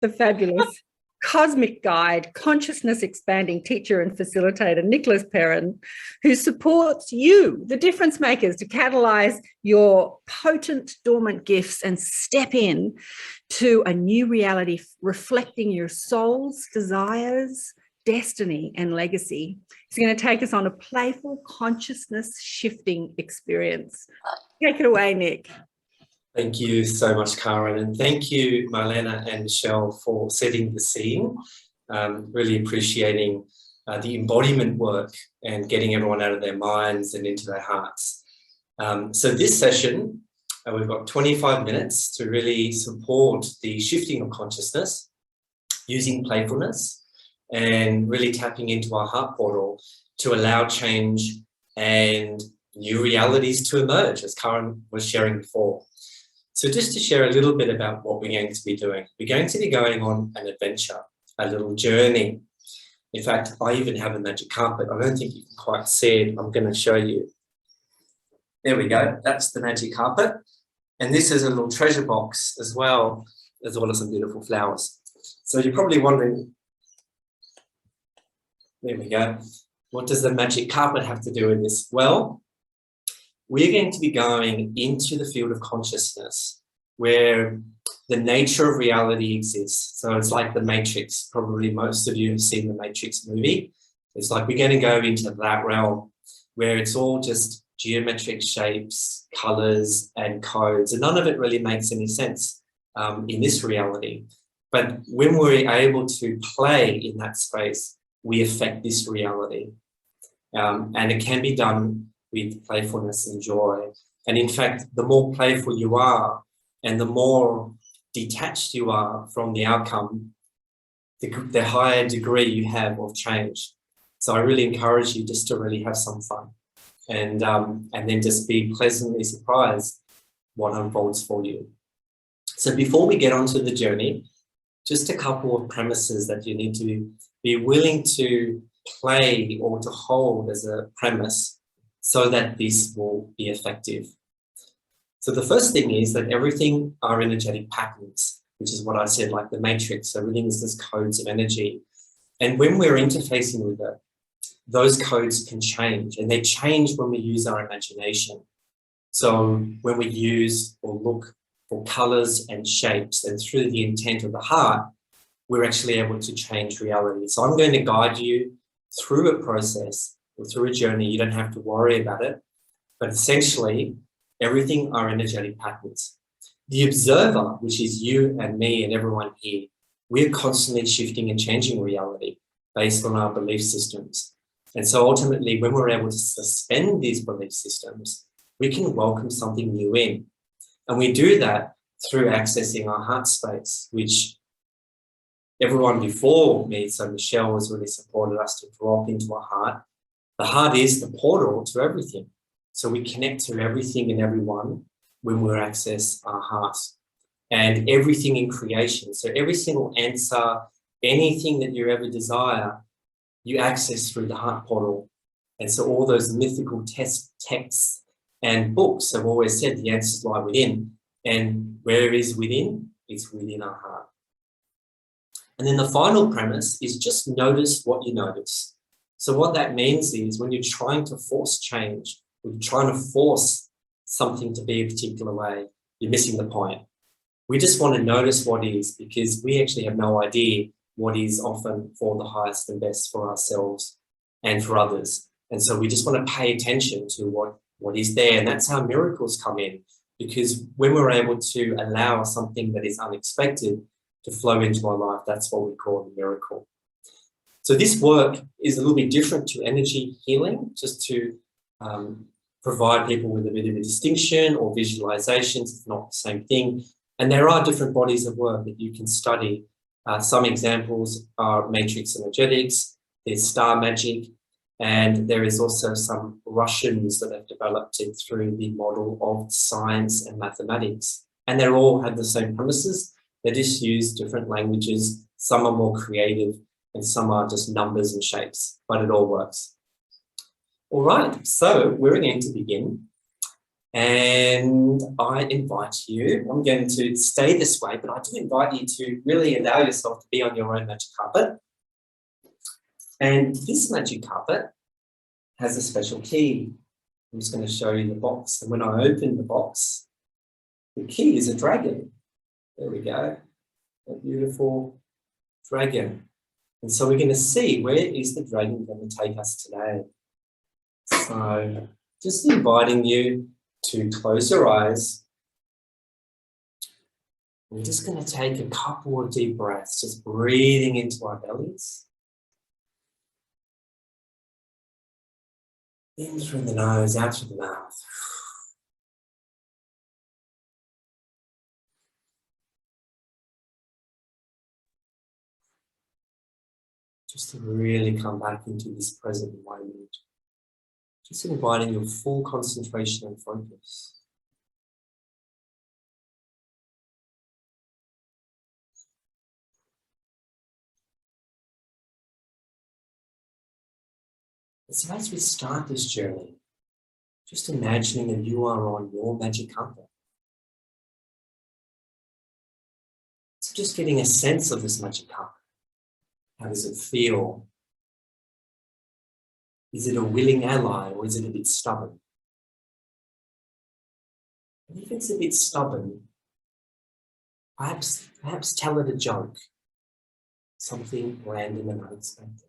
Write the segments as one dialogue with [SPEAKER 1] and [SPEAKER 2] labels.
[SPEAKER 1] the fabulous cosmic guide, consciousness expanding teacher and facilitator, Nicolas Perrin, who supports you, the difference makers, to catalyze your potent dormant gifts and step in to a new reality reflecting your soul's desires, destiny, and legacy. He's going to take us on a playful consciousness shifting experience. Take it away, Nick.
[SPEAKER 2] Thank you so much, Karen, and thank you, Marlena and Michelle, for setting the scene. Really appreciating the embodiment work and getting everyone out of their minds and into their hearts. So this session, we've got 25 minutes to really support the shifting of consciousness using playfulness and really tapping into our heart portal to allow change and new realities to emerge, as Karen was sharing before. So just to share a little bit about what we're going to be doing. We're going to be going on an adventure, a little journey. In fact, I even have a magic carpet. I don't think you can quite see it. I'm going to show you. There we go. That's the magic carpet. And this is a little treasure box as well as some beautiful flowers. So you're probably wondering, there we go. What does the magic carpet have to do with this? Well, we're going to be going into the field of consciousness where the nature of reality exists. So it's like the Matrix. Probably most of you have seen the Matrix movie. It's like we're going to go into that realm where it's all just geometric shapes, colors, and codes. And none of it really makes any sense in this reality. But when we're able to play in that space, we affect this reality. And it can be done with playfulness and joy. And in fact, the more playful you are and the more detached you are from the outcome, the higher degree you have of change. So I really encourage you just to really have some fun and then just be pleasantly surprised what unfolds for you. So before we get onto the journey, just a couple of premises that you need to be willing to play or to hold as a premise so that this will be effective. So the first thing is that everything are energetic patterns, which is what I said, like the Matrix. Everything is just codes of energy. And when we're interfacing with it, those codes can change, and they change when we use our imagination. So when we use or look for colors and shapes, and through the intent of the heart, we're actually able to change reality. So I'm going to guide you through a process or through a journey. You don't have to worry about it, but essentially everything are energetic patterns. The observer, which is you and me and everyone here, we're constantly shifting and changing reality based on our belief systems. And so ultimately, when we're able to suspend these belief systems, we can welcome something new in. And we do that through accessing our heart space, which everyone before me, so Michelle has really supported us to drop into our heart. The heart is the portal to everything. So we connect to everything and everyone when we access our heart and everything in creation. So every single answer, anything that you ever desire, you access through the heart portal. And so all those mythical texts and books have always said the answers lie within. And where it is within, it's within our heart. And then the final premise is just notice what you notice. So what that means is when you're trying to force change, when you're trying to force something to be a particular way, you're missing the point. We just want to notice what is, because we actually have no idea what is often for the highest and best for ourselves and for others. And so we just want to pay attention to what is there. And that's how miracles come in, because when we're able to allow something that is unexpected to flow into our life, that's what we call a miracle. So this work is a little bit different to energy healing, just to provide people with a bit of a distinction, or visualizations, it's not the same thing. And there are different bodies of work that you can study. Some examples are matrix energetics, there's star magic, and there is also some Russians that have developed it through the model of science and mathematics. And they all have the same premises. They just use different languages. Some are more creative and some are just numbers and shapes, but it all works. All right, so we're going to begin. And I invite you, I'm going to stay this way, but I do invite you to really allow yourself to be on your own magic carpet. And this magic carpet has a special key. I'm just going to show you the box. And when I open the box, the key is a dragon. There we go. A beautiful dragon. And so we're going to see, where is the dragon going to take us today? So just inviting you to close your eyes. We're just going to take a couple of deep breaths, just breathing into our bellies. In through the nose, out through the mouth. Just to really come back into this present moment. Just inviting your full concentration and focus. So as we start this journey, just imagining that you are on your magic carpet. So just getting a sense of this magic carpet. How does it feel? Is it a willing ally or is it a bit stubborn? And if it's a bit stubborn, perhaps tell it a joke, something random and unexpected.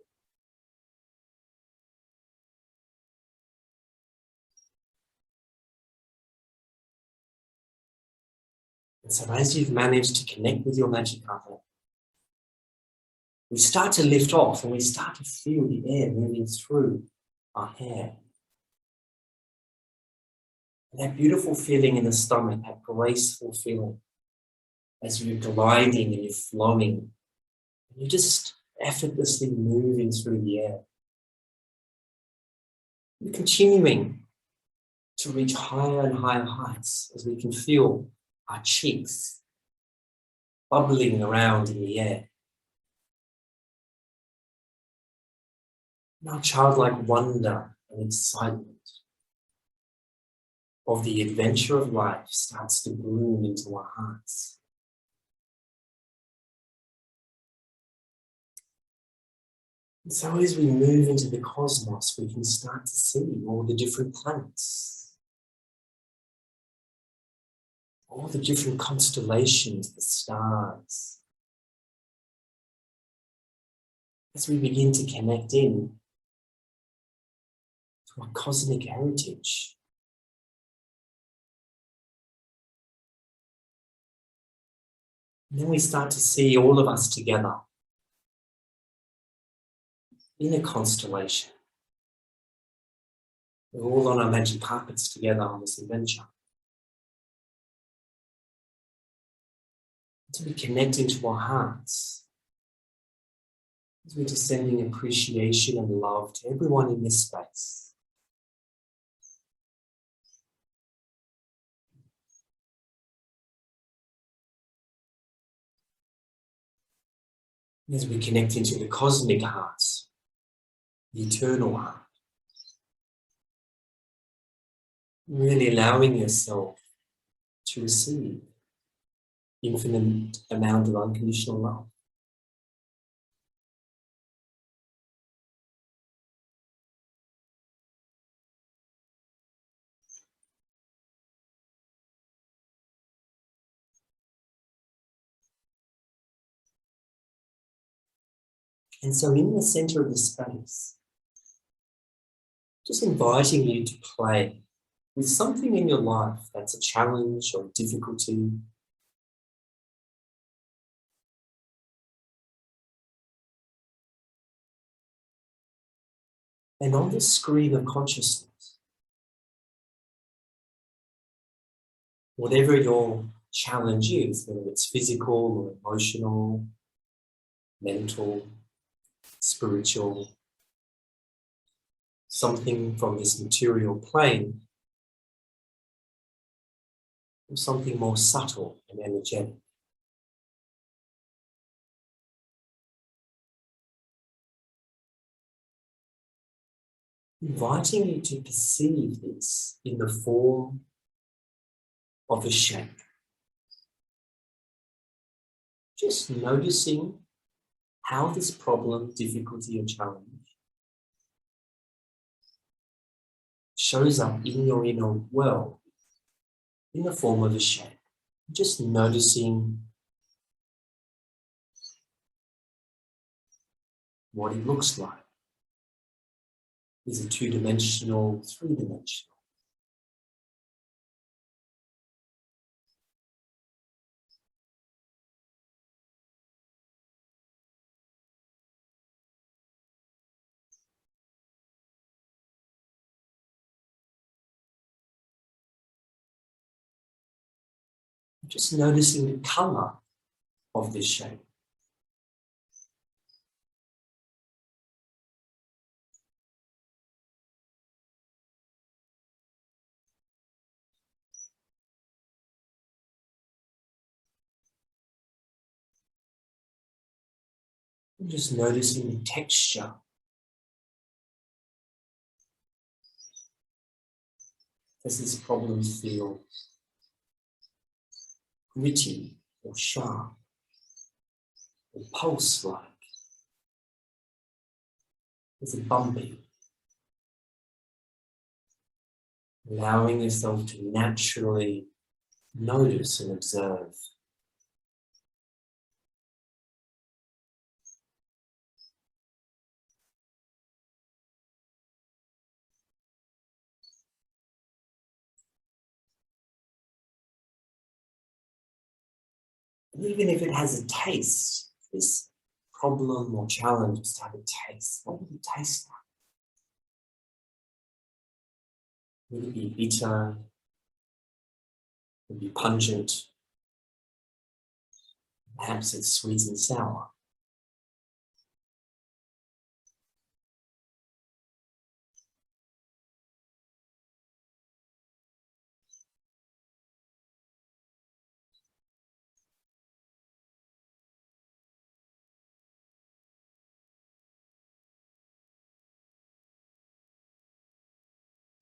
[SPEAKER 2] And so as you've managed to connect with your magic carpet, we start to lift off and we start to feel the air moving through our hair. And that beautiful feeling in the stomach, that graceful feeling as you're gliding and you're flowing. You're just effortlessly moving through the air. You're continuing to reach higher and higher heights as we can feel our cheeks bubbling around in the air. And our childlike wonder and excitement of the adventure of life starts to bloom into our hearts. And so as we move into the cosmos, we can start to see all the different planets, all the different constellations, the stars. As we begin to connect in to our cosmic heritage. And then we start to see all of us together in a constellation. We're all on our magic carpets together on this adventure. To be connecting to our hearts. As we're just sending appreciation and love to everyone in this space. As we connect into the cosmic hearts, the eternal heart. Really allowing yourself to receive infinite amount of unconditional love. And so in the center of the space, just inviting you to play with something in your life that's a challenge or difficulty. And on the screen of consciousness, whatever your challenge is, whether it's physical or emotional, mental, spiritual, something from this material plane, or something more subtle and energetic. Inviting you to perceive this in the form of the shape. Just noticing how this problem, difficulty, or challenge shows up in your inner world in the form of a shape. Just noticing what it looks like. Is it two-dimensional, three-dimensional? Just noticing the color of this shape. And just noticing the texture. Does this problem feel gritty or sharp or pulse-like? Is it bumpy? Allowing yourself to naturally notice and observe. And even if it has a taste, this problem or challenge must have a taste. What would it taste like? Would it be bitter? Would it be pungent? Perhaps it's sweet and sour.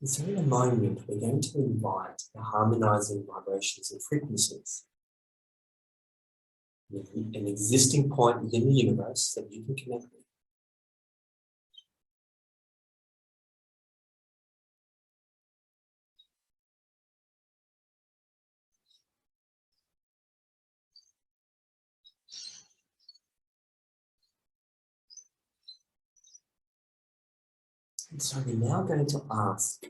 [SPEAKER 2] And so in a moment, we're going to invite the harmonizing vibrations and frequencies, an existing point within the universe that you can connect with. And so we're now going to ask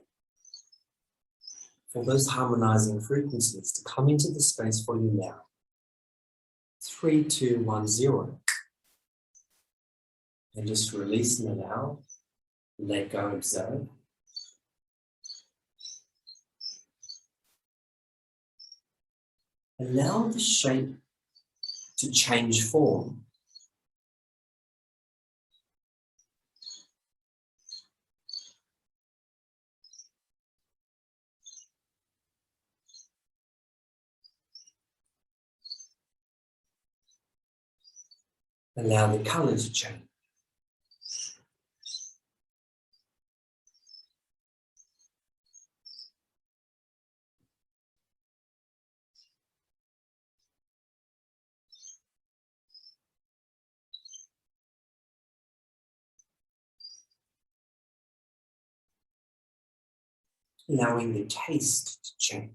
[SPEAKER 2] for those harmonizing frequencies to come into the space for you now. 3, 2, 1, 0. And just release and allow. Let go, observe. Allow the shape to change form. Allow the color to change. Allowing the taste to change.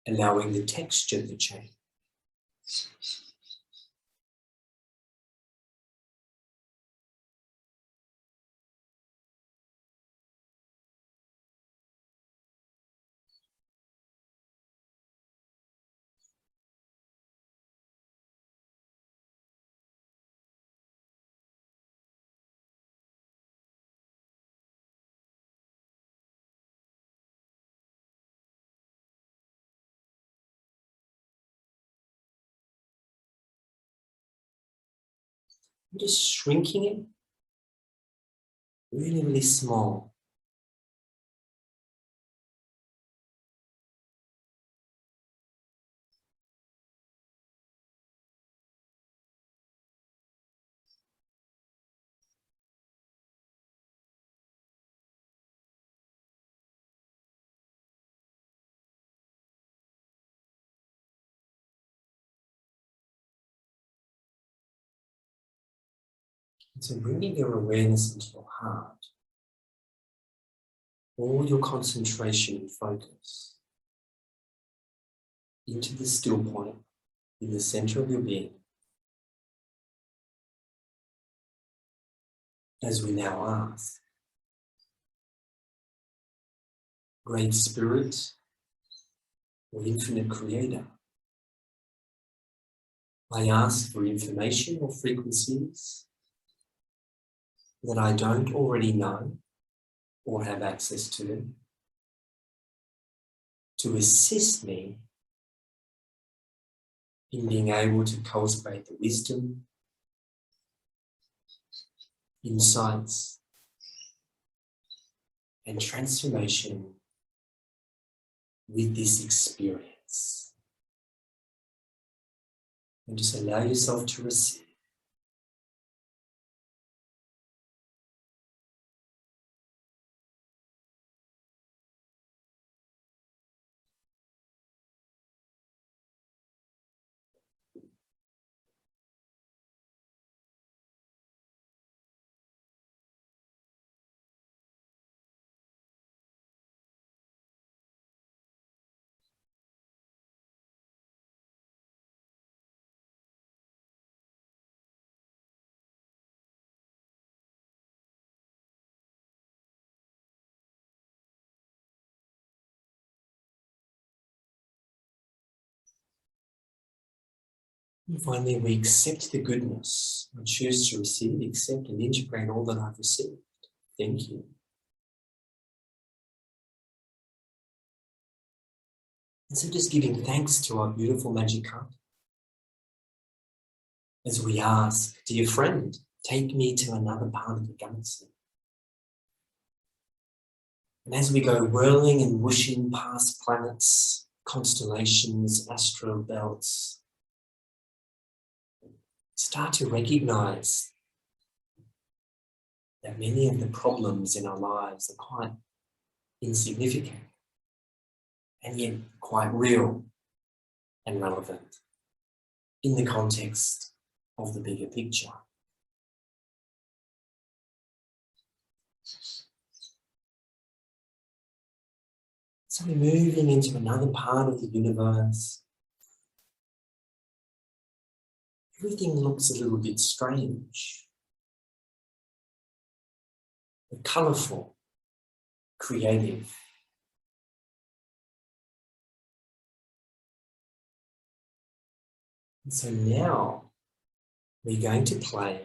[SPEAKER 2] Allowing the texture to change. I'm just shrinking it really, really small. So bringing your awareness into your heart, all your concentration and focus into the still point in the center of your being, as we now ask, Great Spirit or Infinite Creator, I ask for information or frequencies that I don't already know or have access to assist me in being able to cultivate the wisdom, insights, and transformation with this experience. And just allow yourself to receive. And finally, we accept the goodness. I choose to receive, accept, and integrate all that I've received. Thank you. And so just giving thanks to our beautiful magic cup as we ask, dear friend, take me to another part of the galaxy. And as we go whirling and whooshing past planets, constellations, astral belts, start to recognize that many of the problems in our lives are quite insignificant and yet quite real and relevant in the context of the bigger picture. So we're moving into another part of the universe. Everything looks a little bit strange, but colourful, creative. And so now we're going to play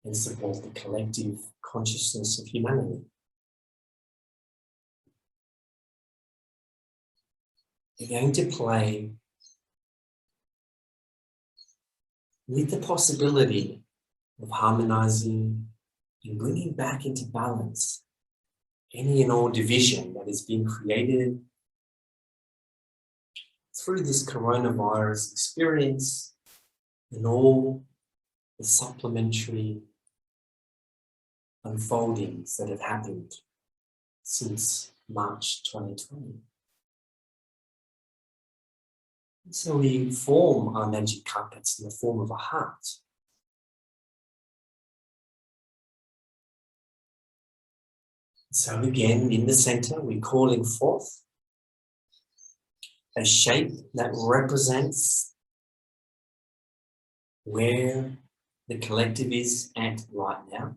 [SPEAKER 2] and support the collective consciousness of humanity. We're going to play with the possibility of harmonizing and bringing back into balance any and all division that has been created through this coronavirus experience and all the supplementary unfoldings that have happened since March 2020. So we form our magic carpets in the form of a heart. So again, in the center, we're calling forth a shape that represents where the collective is at right now.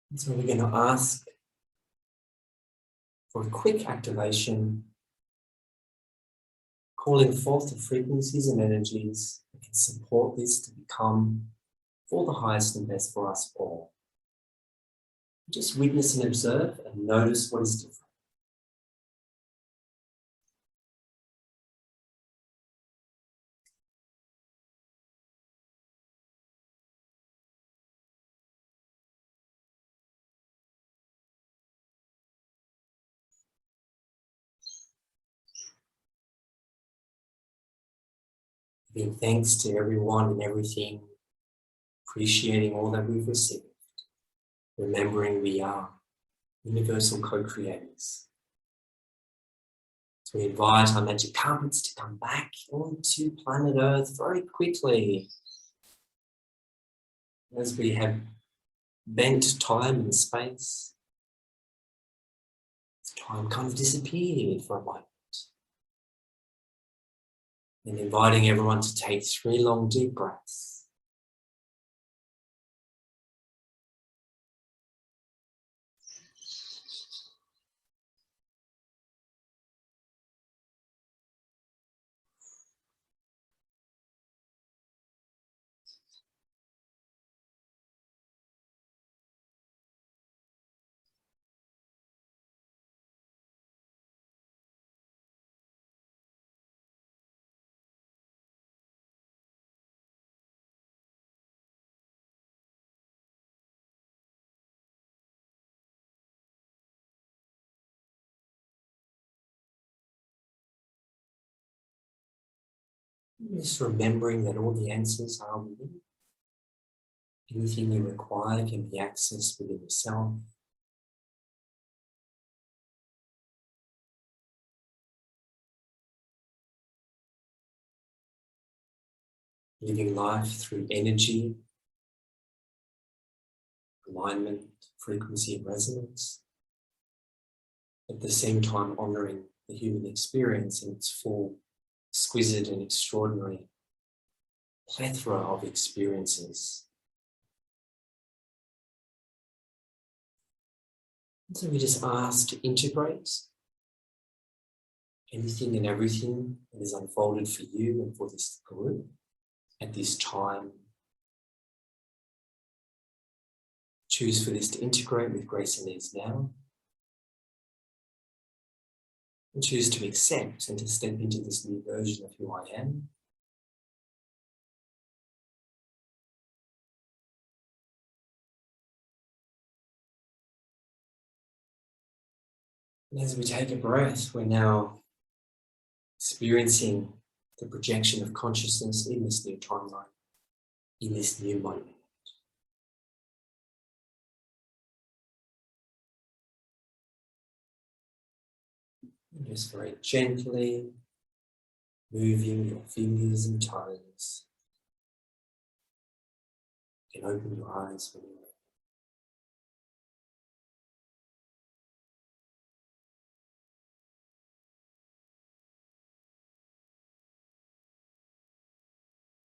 [SPEAKER 2] And so we're going to ask for a quick activation, calling forth the frequencies and energies that can support this to become for the highest and best for us all. Just witness and observe and notice what is different. Giving thanks to everyone and everything, appreciating all that we've received, remembering we are universal co-creators. So we invite our magic carpets to come back onto planet Earth very quickly as we have bent time and space. Time kind of disappeared for a moment. And inviting everyone to take 3 long deep breaths. Just remembering that all the answers are within. Anything you require can be accessed within yourself. Living life through energy, alignment, frequency, and resonance. At the same time, honouring the human experience in its full, exquisite, and extraordinary plethora of experiences. And so we just ask to integrate anything and everything that is unfolded for you and for this group at this time. Choose for this to integrate with grace and ease now. And choose to accept and to step into this new version of who I am. And as we take a breath, we're now experiencing the projection of consciousness in this new timeline, in this new moment. And just very gently moving your fingers and toes. You can open your eyes when you're ready.